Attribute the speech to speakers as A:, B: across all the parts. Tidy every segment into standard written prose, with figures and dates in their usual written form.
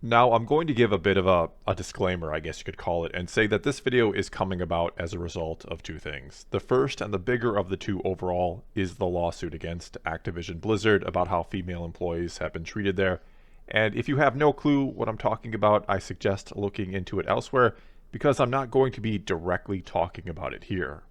A: Now, I'm going to give a bit of a disclaimer, I guess you could call it, and say that this video is coming about as a result of two things. The first and the bigger of the two overall is the lawsuit against Activision Blizzard about how female employees have been treated there. And if you have no clue what I'm talking about, I suggest looking into it elsewhere because I'm not going to be directly talking about it here.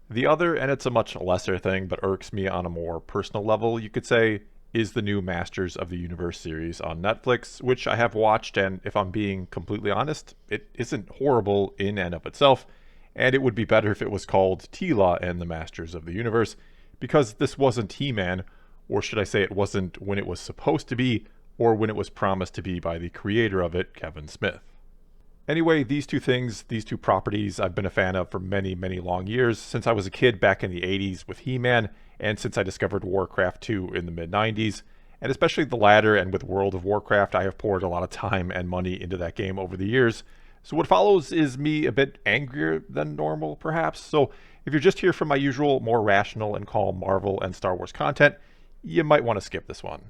A: The other, and it's a much lesser thing but irks me on a more personal level, you could say, is the new Masters of the Universe series on Netflix, which I have watched, and if I'm being completely honest, it isn't horrible in and of itself, and it would be better if it was called Tila and the Masters of the Universe, because this wasn't He-Man, or should I say it wasn't when it was supposed to be, or when it was promised to be by the creator of it, Kevin Smith. Anyway, these two things, these two properties, I've been a fan of for many, many long years, since I was a kid back in the 80s with He-Man, and since I discovered Warcraft 2 in the mid-90s, and especially the latter, and with World of Warcraft, I have poured a lot of time and money into that game over the years. So what follows is me a bit angrier than normal, perhaps. So if you're just here for my usual, more rational and calm Marvel and Star Wars content, you might want to skip this one.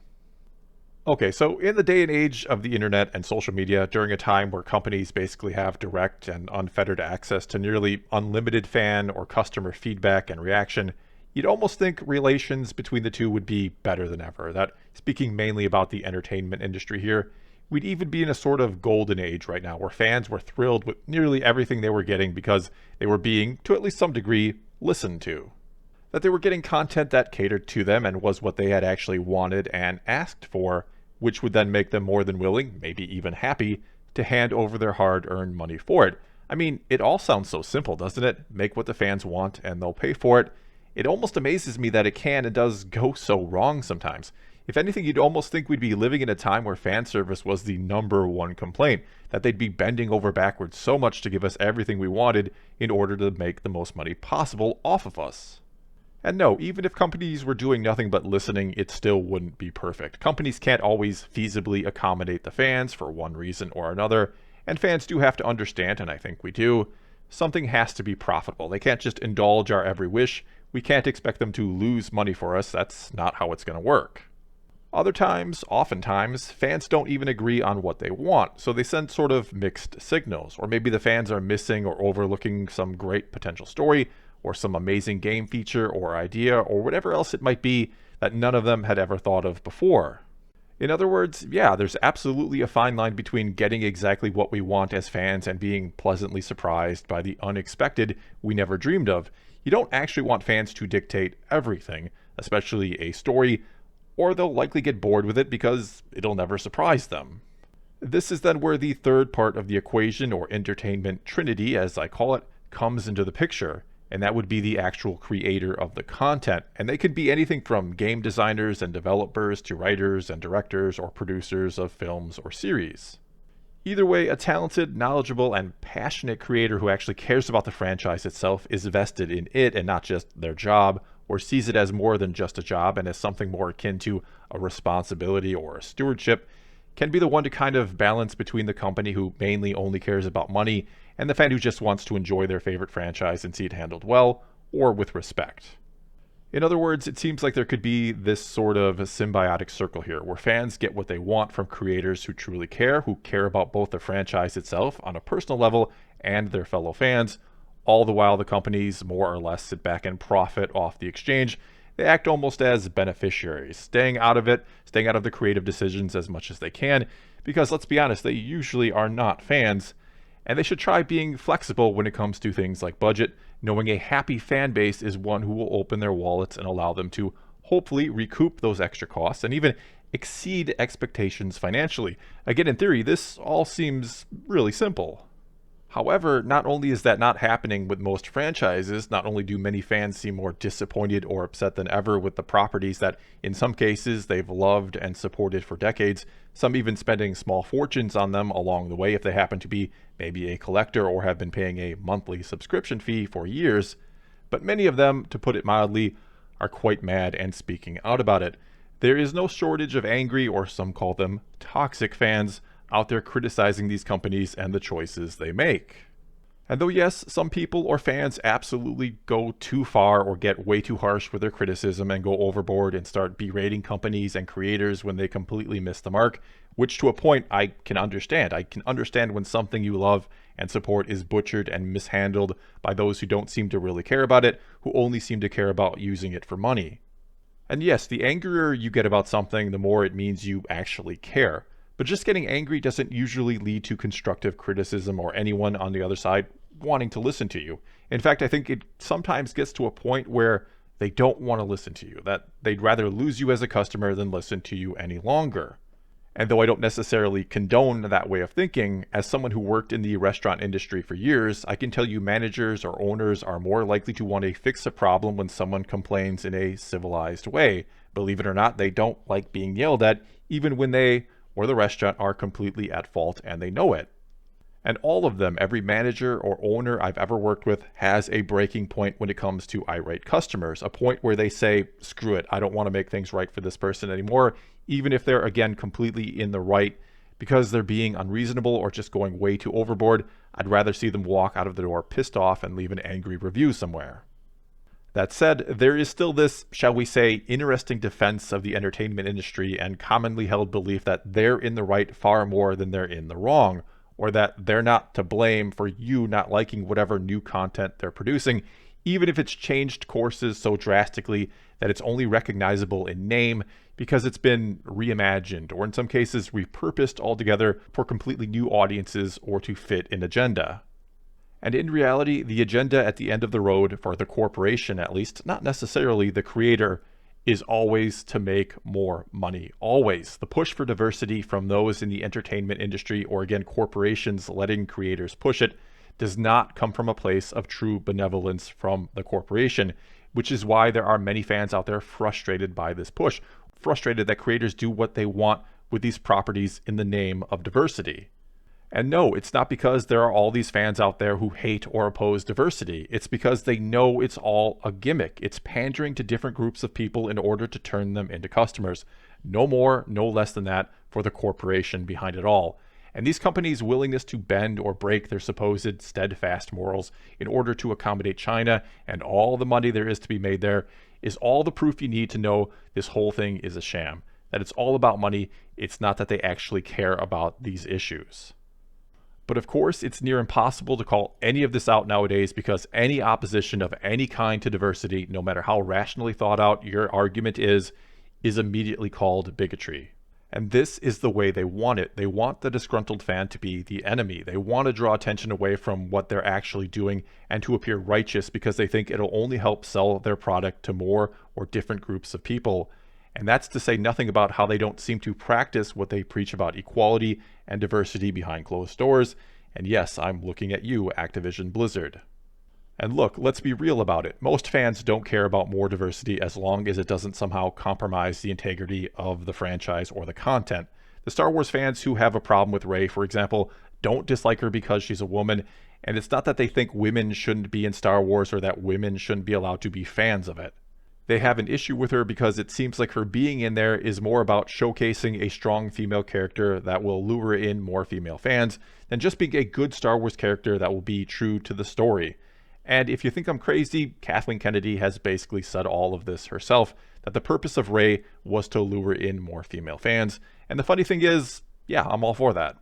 A: Okay, so in the day and age of the internet and social media, during a time where companies basically have direct and unfettered access to nearly unlimited fan or customer feedback and reaction, you'd almost think relations between the two would be better than ever. That, speaking mainly about the entertainment industry here, we'd even be in a sort of golden age right now where fans were thrilled with nearly everything they were getting because they were being, to at least some degree, listened to. That they were getting content that catered to them and was what they had actually wanted and asked for, which would then make them more than willing, maybe even happy, to hand over their hard-earned money for it. I mean, it all sounds so simple, doesn't it? Make what the fans want and they'll pay for it. It almost amazes me that it can and does go so wrong sometimes. If anything, you'd almost think we'd be living in a time where fan service was the number one complaint, that they'd be bending over backwards so much to give us everything we wanted in order to make the most money possible off of us. And no, even if companies were doing nothing but listening, it still wouldn't be perfect. Companies can't always feasibly accommodate the fans for one reason or another, and fans do have to understand, and I think we do, something has to be profitable. They can't just indulge our every wish. We can't expect them to lose money for us. That's not how it's going to work. Other times, oftentimes, fans don't even agree on what they want, so they send sort of mixed signals. Or maybe the fans are missing or overlooking some great potential story, or some amazing game feature or idea, or whatever else it might be that none of them had ever thought of before. In other words, yeah, there's absolutely a fine line between getting exactly what we want as fans and being pleasantly surprised by the unexpected we never dreamed of. You don't actually want fans to dictate everything, especially a story, or they'll likely get bored with it because it'll never surprise them. This is then where the third part of the equation, or entertainment trinity as I call it, comes into the picture, and that would be the actual creator of the content. And they could be anything from game designers and developers to writers and directors or producers of films or series. Either way, a talented, knowledgeable, and passionate creator who actually cares about the franchise itself is vested in it and not just their job, or sees it as more than just a job and as something more akin to a responsibility or a stewardship, can be the one to kind of balance between the company who mainly only cares about money and the fan who just wants to enjoy their favorite franchise and see it handled well or with respect. In other words, it seems like there could be this sort of symbiotic circle here where fans get what they want from creators who truly care, who care about both the franchise itself on a personal level and their fellow fans, all the while the companies more or less sit back and profit off the exchange. They act almost as beneficiaries, staying out of it, staying out of the creative decisions as much as they can, because let's be honest, they usually are not fans, and they should try being flexible when it comes to things like budget, knowing a happy fan base is one who will open their wallets and allow them to hopefully recoup those extra costs and even exceed expectations financially. Again, in theory, this all seems really simple. However, not only is that not happening with most franchises, not only do many fans seem more disappointed or upset than ever with the properties that in some cases they've loved and supported for decades, some even spending small fortunes on them along the way if they happen to be maybe a collector or have been paying a monthly subscription fee for years, but many of them, to put it mildly, are quite mad and speaking out about it. There is no shortage of angry, or some call them toxic fans, out there criticizing these companies and the choices they make. And though yes, some people or fans absolutely go too far or get way too harsh with their criticism and go overboard and start berating companies and creators when they completely miss the mark, which to a point I can understand. I can understand when something you love and support is butchered and mishandled by those who don't seem to really care about it, who only seem to care about using it for money. And yes, the angrier you get about something, the more it means you actually care. But just getting angry doesn't usually lead to constructive criticism or anyone on the other side wanting to listen to you. In fact, I think it sometimes gets to a point where they don't want to listen to you, that they'd rather lose you as a customer than listen to you any longer. And though I don't necessarily condone that way of thinking, as someone who worked in the restaurant industry for years, I can tell you managers or owners are more likely to want to fix a problem when someone complains in a civilized way. Believe it or not, they don't like being yelled at, even when they or the restaurant are completely at fault and they know it. And all of them, every manager or owner I've ever worked with, has a breaking point when it comes to irate customers, a point where they say, screw it, I don't want to make things right for this person anymore, even if they're, again, completely in the right, because they're being unreasonable or just going way too overboard. I'd rather see them walk out of the door pissed off and leave an angry review somewhere. That said, there is still this, shall we say, interesting defense of the entertainment industry and commonly held belief that they're in the right far more than they're in the wrong, or that they're not to blame for you not liking whatever new content they're producing, even if it's changed courses so drastically that it's only recognizable in name because it's been reimagined, or in some cases repurposed altogether for completely new audiences or to fit an agenda. And in reality, the agenda at the end of the road, for the corporation at least, not necessarily the creator, is always to make more money. Always. The push for diversity from those in the entertainment industry, or again, corporations letting creators push it, does not come from a place of true benevolence from the corporation, which is why there are many fans out there frustrated by this push, frustrated that creators do what they want with these properties in the name of diversity. And no, it's not because there are all these fans out there who hate or oppose diversity. It's because they know it's all a gimmick. It's pandering to different groups of people in order to turn them into customers. No more, no less than that for the corporation behind it all. And these companies' willingness to bend or break their supposed steadfast morals in order to accommodate China and all the money there is to be made there is all the proof you need to know this whole thing is a sham. That it's all about money. It's not that they actually care about these issues. But of course, it's near impossible to call any of this out nowadays because any opposition of any kind to diversity, no matter how rationally thought out your argument is immediately called bigotry. And this is the way they want it. They want the disgruntled fan to be the enemy. They want to draw attention away from what they're actually doing and to appear righteous because they think it'll only help sell their product to more or different groups of people. And that's to say nothing about how they don't seem to practice what they preach about equality and diversity behind closed doors. And yes, I'm looking at you, Activision Blizzard. And look, let's be real about it. Most fans don't care about more diversity as long as it doesn't somehow compromise the integrity of the franchise or the content. The Star Wars fans who have a problem with Rey, for example, don't dislike her because she's a woman. And it's not that they think women shouldn't be in Star Wars or that women shouldn't be allowed to be fans of it. They have an issue with her because it seems like her being in there is more about showcasing a strong female character that will lure in more female fans than just being a good Star Wars character that will be true to the story. And if you think I'm crazy, Kathleen Kennedy has basically said all of this herself, that the purpose of Rey was to lure in more female fans. And the funny thing is, yeah, I'm all for that.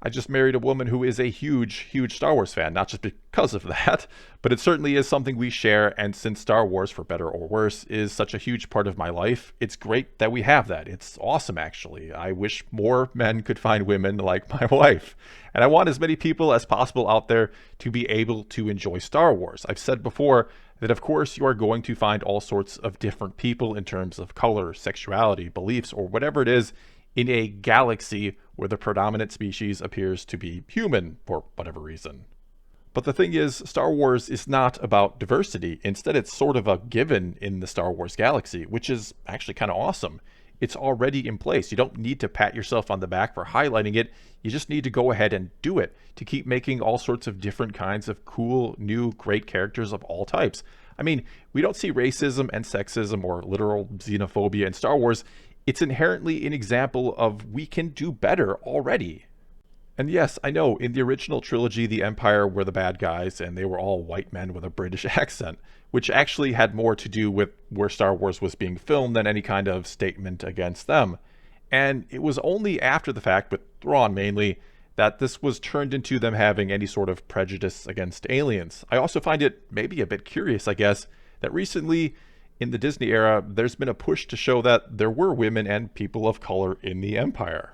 A: I just married a woman who is a huge, huge Star Wars fan, not just because of that, but it certainly is something we share. And since Star Wars, for better or worse, is such a huge part of my life, it's great that we have that. It's awesome, actually. I wish more men could find women like my wife. And I want as many people as possible out there to be able to enjoy Star Wars. I've said before that, of course, you are going to find all sorts of different people in terms of color, sexuality, beliefs, or whatever it is in a galaxy where the predominant species appears to be human for whatever reason. But the thing is, Star Wars is not about diversity. Instead, it's sort of a given in the Star Wars galaxy, which is actually kind of awesome. It's already in place. You don't need to pat yourself on the back for highlighting it. You just need to go ahead and do it to keep making all sorts of different kinds of cool, new, great characters of all types. I mean, we don't see racism and sexism or literal xenophobia in Star Wars. It's inherently an example of we can do better already. And yes, I know, in the original trilogy, the Empire were the bad guys, and they were all white men with a British accent, which actually had more to do with where Star Wars was being filmed than any kind of statement against them. And it was only after the fact, with Thrawn mainly, that this was turned into them having any sort of prejudice against aliens. I also find it maybe a bit curious, I guess, that recently in the Disney era, there's been a push to show that there were women and people of color in the Empire.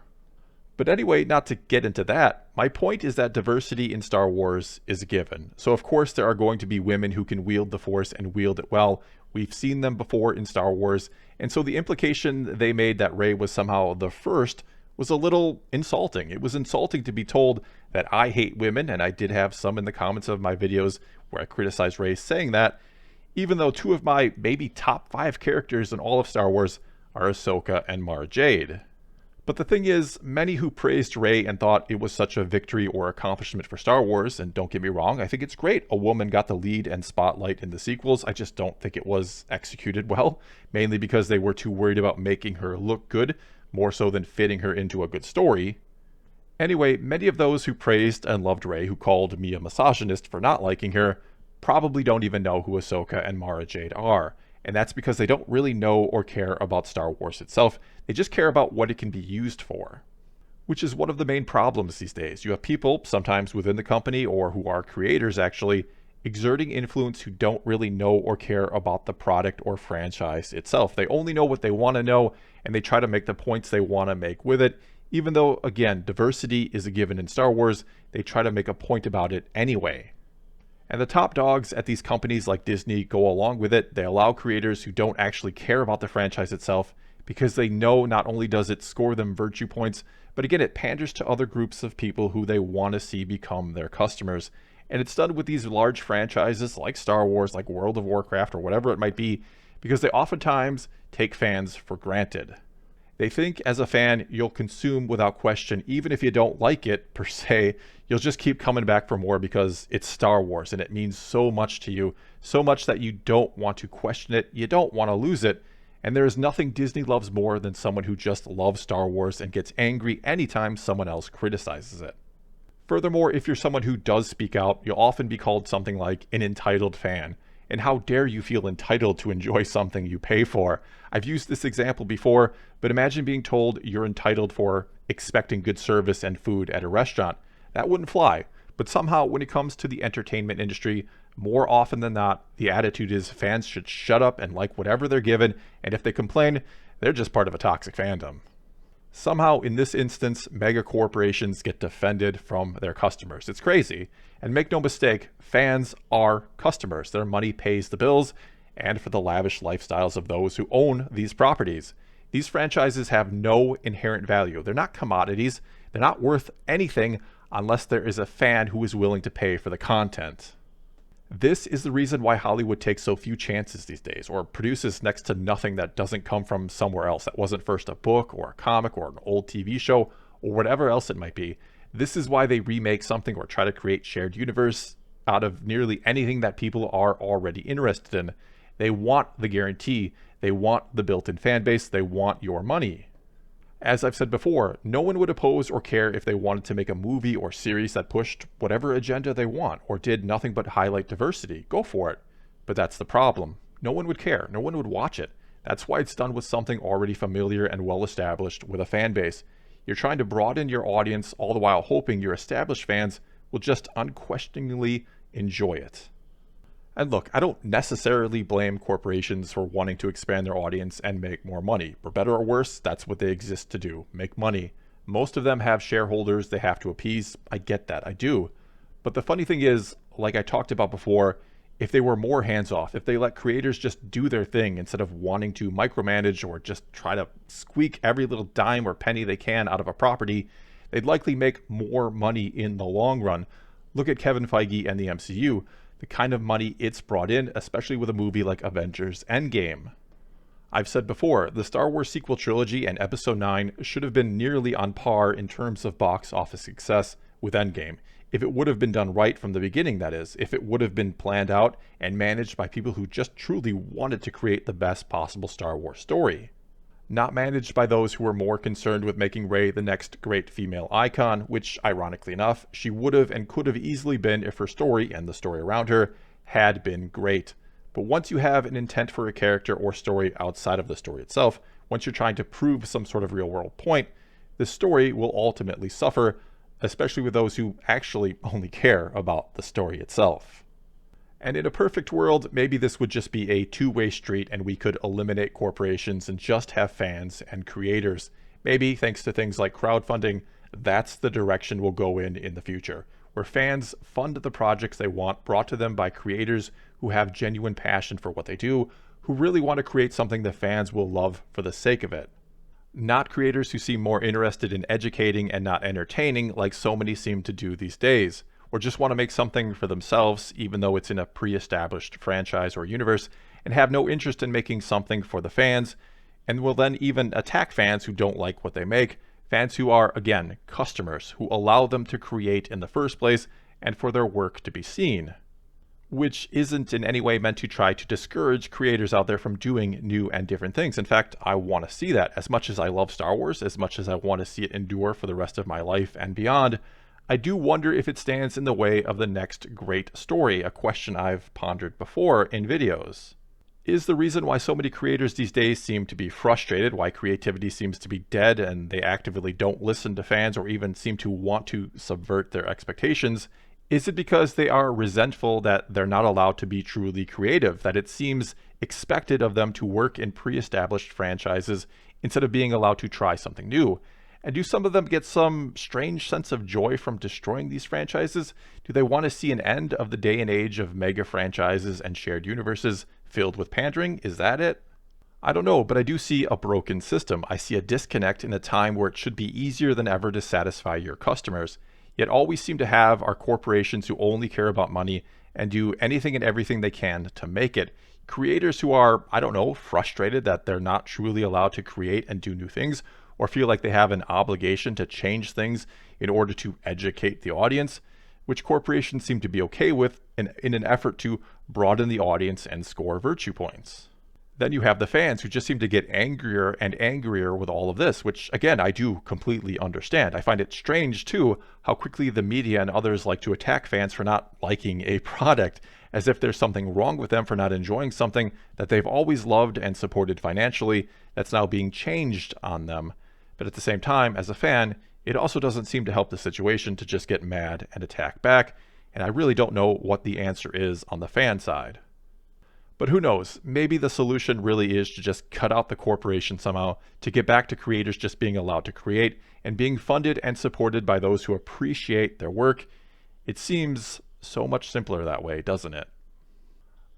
A: But anyway, not to get into that, my point is that diversity in Star Wars is a given. So of course there are going to be women who can wield the Force and wield it well. We've seen them before in Star Wars, and so the implication they made that Rey was somehow the first was a little insulting. It was insulting to be told that I hate women, and I did have some in the comments of my videos where I criticized Rey saying that, even though two of my maybe top 5 characters in all of Star Wars are Ahsoka and Mara Jade. But the thing is, many who praised Rey and thought it was such a victory or accomplishment for Star Wars, and don't get me wrong, I think it's great a woman got the lead and spotlight in the sequels. I just don't think it was executed well, mainly because they were too worried about making her look good, more so than fitting her into a good story. Anyway, many of those who praised and loved Rey, who called me a misogynist for not liking her, probably don't even know who Ahsoka and Mara Jade are. And that's because they don't really know or care about Star Wars itself. They just care about what it can be used for. Which is one of the main problems these days. You have people, sometimes within the company or who are creators actually, exerting influence who don't really know or care about the product or franchise itself. They only know what they want to know, and they try to make the points they want to make with it. Even though, again, diversity is a given in Star Wars, they try to make a point about it anyway. And the top dogs at these companies like Disney go along with it. They allow creators who don't actually care about the franchise itself because they know not only does it score them virtue points, but again, it panders to other groups of people who they want to see become their customers. And it's done with these large franchises like Star Wars, like World of Warcraft, or whatever it might be, because they oftentimes take fans for granted. They think as a fan, you'll consume without question, even if you don't like it per se, you'll just keep coming back for more because it's Star Wars and it means so much to you, so much that you don't want to question it, you don't want to lose it. And there is nothing Disney loves more than someone who just loves Star Wars and gets angry anytime someone else criticizes it. Furthermore, if you're someone who does speak out, you'll often be called something like an entitled fan. And how dare you feel entitled to enjoy something you pay for? I've used this example before, but imagine being told you're entitled for expecting good service and food at a restaurant. That wouldn't fly. But somehow, when it comes to the entertainment industry, more often than not, the attitude is fans should shut up and like whatever they're given, and if they complain, they're just part of a toxic fandom. Somehow, in this instance, mega corporations get defended from their customers. It's crazy. And make no mistake, fans are customers. Their money pays the bills and for the lavish lifestyles of those who own these properties. These franchises have no inherent value. They're not commodities. They're not worth anything unless there is a fan who is willing to pay for the content. This is the reason why Hollywood takes so few chances these days, or produces next to nothing that doesn't come from somewhere else, that wasn't first a book or a comic or an old TV show or whatever else it might be. This is why they remake something or try to create shared universe out of nearly anything that people are already interested in. They want the guarantee, they want the built-in fan base, they want your money. As I've said before, no one would oppose or care if they wanted to make a movie or series that pushed whatever agenda they want or did nothing but highlight diversity. Go for it. But that's the problem. No one would care. No one would watch it. That's why it's done with something already familiar and well established with a fan base. You're trying to broaden your audience all the while hoping your established fans will just unquestioningly enjoy it. And look, I don't necessarily blame corporations for wanting to expand their audience and make more money. For better or worse, that's what they exist to do, make money. Most of them have shareholders they have to appease. I get that, I do. But the funny thing is, like I talked about before, if they were more hands-off, if they let creators just do their thing instead of wanting to micromanage or just try to squeak every little dime or penny they can out of a property, they'd likely make more money in the long run. Look at Kevin Feige and the MCU. The kind of money it's brought in, especially with a movie like Avengers Endgame. I've said before, the Star Wars sequel trilogy and Episode 9 should have been nearly on par in terms of box office success with Endgame. If it would have been done right from the beginning, that is. If it would have been planned out and managed by people who just truly wanted to create the best possible Star Wars story. not managed by those who were more concerned with making Rey the next great female icon, which, ironically enough, she would have and could have easily been if her story, and the story around her, had been great. But once you have an intent for a character or story outside of the story itself, once you're trying to prove some sort of real-world point, the story will ultimately suffer, especially with those who actually only care about the story itself. And in a perfect world, maybe this would just be a two-way street and we could eliminate corporations and just have fans and creators. Maybe, thanks to things like crowdfunding, that's the direction we'll go in the future, where fans fund the projects they want brought to them by creators who have genuine passion for what they do, who really want to create something the fans will love for the sake of it. Not creators who seem more interested in educating and not entertaining like so many seem to do these days, or just want to make something for themselves even though it's in a pre-established franchise or universe, and have no interest in making something for the fans, and will then even attack fans who don't like what they make, fans who are, again, customers, who allow them to create in the first place and for their work to be seen. Which isn't in any way meant to try to discourage creators out there from doing new and different things. In fact, I want to see that. As much as I love Star Wars, as much as I want to see it endure for the rest of my life and beyond, I do wonder if it stands in the way of the next great story, a question I've pondered before in videos. Is the reason why so many creators these days seem to be frustrated, why creativity seems to be dead and they actively don't listen to fans or even seem to want to subvert their expectations, is it because they are resentful that they're not allowed to be truly creative, that it seems expected of them to work in pre-established franchises instead of being allowed to try something new? And do some of them get some strange sense of joy from destroying these franchises? Do they want to see an end of the day and age of mega franchises and shared universes filled with pandering? Is that it? I don't know, but I do see a broken system. I see a disconnect in a time where it should be easier than ever to satisfy your customers. Yet all we seem to have are corporations who only care about money and do anything and everything they can to make it. Creators who are, I don't know, frustrated that they're not truly allowed to create and do new things, or feel like they have an obligation to change things in order to educate the audience, which corporations seem to be okay with in an effort to broaden the audience and score virtue points. Then you have the fans who just seem to get angrier and angrier with all of this, which again, I do completely understand. I find it strange too, how quickly the media and others like to attack fans for not liking a product, as if there's something wrong with them for not enjoying something that they've always loved and supported financially that's now being changed on them. But at the same time, as a fan, it also doesn't seem to help the situation to just get mad and attack back, and I really don't know what the answer is on the fan side. But who knows, maybe the solution really is to just cut out the corporation somehow, to get back to creators just being allowed to create and being funded and supported by those who appreciate their work. It seems so much simpler that way, doesn't it?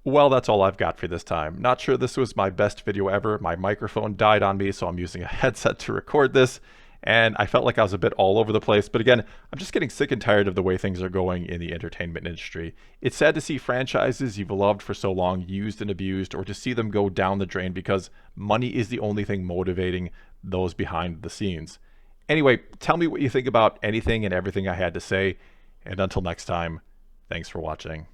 A: Well, that's all I've got for this time. Not sure this was my best video ever. My microphone died on me, so I'm using a headset to record this, and I felt like I was a bit all over the place. But again, I'm just getting sick and tired of the way things are going in the entertainment industry. It's sad to see franchises you've loved for so long used and abused, or to see them go down the drain because money is the only thing motivating those behind the scenes. Anyway, tell me what you think about anything and everything I had to say, and until next time, thanks for watching.